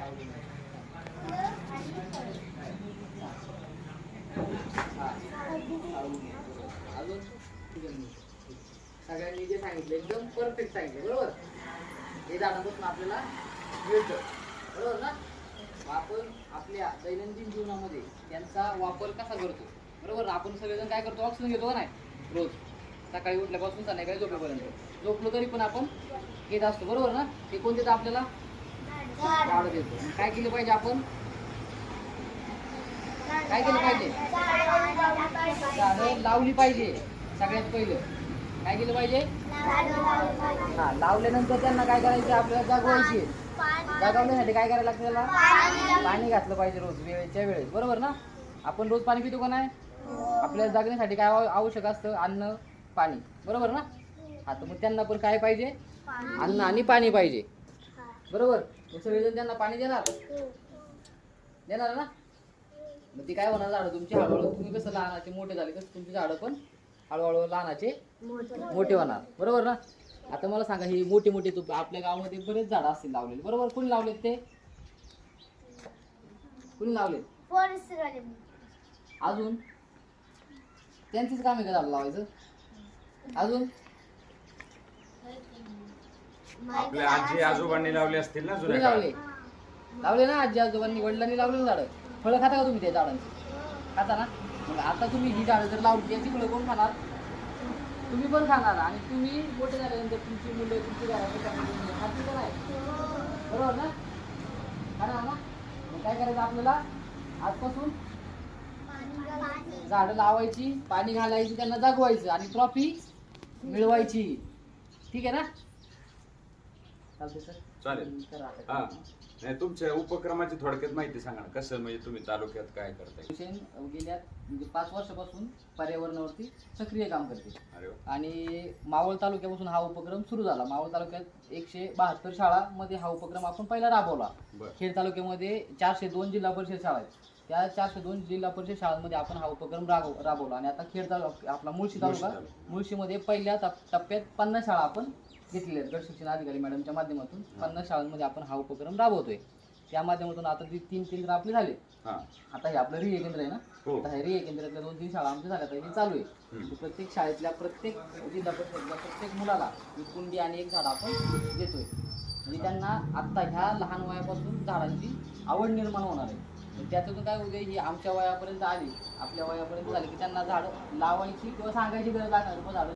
अजून सगळ्यांनी जे सांगितलं एकदम परफेक्ट सांगितलं बरोबर. हे झाडापासून आपल्याला मिळतं बरोबर ना. आपण आपल्या दैनंदिन जीवनामध्ये त्यांचा वापर कसा करतो बरोबर. आपण सगळेजण काय करतो, ऑक्सिजन घेतो का नाही रोज. सकाळी उठल्यापासून संध्याकाळी झोपेपर्यंत झोपलो तरी पण आपण घेत असतो बरोबर ना. ते कोणते तर आपल्याला झाड देतो. काय केलं पाहिजे आपण, काय केलं पाहिजे, झाडं लावली पाहिजे. सगळ्यात पहिलं काय केलं पाहिजे, हा लावल्यानंतर त्यांना काय करायचे, आपल्याला जगवायचे. जगवण्यासाठी काय करायला लागतं, त्याला पाणी घातलं पाहिजे रोज वेळेच्या वेळेस बरोबर ना. आपण रोज पाणी पितो का नाही. आपल्याला जगण्यासाठी काय आवश्यक असतं, अन्न पाणी बरोबर ना. आता मग त्यांना पण काय पाहिजे, अन्न आणि पाणी पाहिजे बरोबर. मग सगळेजण त्यांना पाणी देणार, देणार ना. मग ती काय होणार, झाडं तुमची हळूहळू, तुम्ही कसं लहानाचे मोठे झाले तसं तुमची झाडं पण हळूहळू लहानाचे मोठे होणार बरोबर ना. आता मला सांगा, ही मोठी मोठी आपल्या गावामध्ये बरेच झाडं असतील लावलेले बरोबर. कोणी लावलेत ते, कोणी लावलेत, अजून त्यांचीच काम आहे का झाडं लावायचं. अजून आपल्या आजी आजोबांनी लावले असतील ना, जुने लावले लावले ना. आजी आजोबांनी वडिलांनी लावले ना झाडं. फळं खाता का तुम्ही त्या झाडांची, खाता ना. मग आता तुम्ही ही झाडं जर लावली, याची फळं कोण खाणार, तुम्ही पण खाणार. आणि तुम्ही मोठे झाल्यानंतर तुमची मुलं, तुमची घराची खातील का नाही बरोबर ना, खाणार ना. मग काय करायचं आपल्याला, आजपासून झाडं लावायची, पाणी घालायची, त्यांना जगवायचं आणि ट्रॉफी मिळवायची. ठीक आहे ना. चालते सर, चालेल. हा नाही, तुमच्या उपक्रमाची थोडक्यात माहिती सांगा ना, कसं म्हणजे तुम्ही तालुक्यात काय करताय. गेल्या म्हणजे 5 वर्षापासून पर्यावरणावरती सक्रिय काम करते. अरे वा. आणि मावळ तालुक्यापासून हा उपक्रम सुरू झाला. मावळ तालुक्यात 172 शाळांमध्ये हा उपक्रम आपण पहिला राबवला. खेड तालुक्यामध्ये 402 जिल्हा परिषद शाळा आहेत. त्या 402 जिल्हा परिषद शाळांमध्ये आपण हा उपक्रम राबवला. आणि आता खेड तालुका, आपला मुळशी तालुका, मुळशीमध्ये पहिल्या टप्प्यात 50 शाळा आपण घेतलेल्या आहेत. गट शिक्षण अधिकारी मॅडमच्या माध्यमातून 50 शाळांमध्ये आपण हा उपक्रम राबवतोय. त्या माध्यमातून आता 3 केंद्र आपले झाले. आता हे आपलं रिहे केंद्र आहे ना. आता हे रिहे केंद्रातल्या 2-3 शाळा आमच्या झाल्या, तर हे चालू आहे. प्रत्येक शाळेतल्या प्रत्येक जिल्हा परिषदेच्या प्रत्येक मुलाला एक कुंडी आणि एक झाड आपण देतोय. म्हणजे त्यांना आत्ता ह्या लहान वयापासून झाडांची आवड निर्माण होणार आहे. त्याच्यातून काय होते, ही आमच्या वयापर्यंत आली, आपल्या वयापर्यंत झाली की त्यांना झाड लावायची किंवा सांगायची गरज लागणार. झाड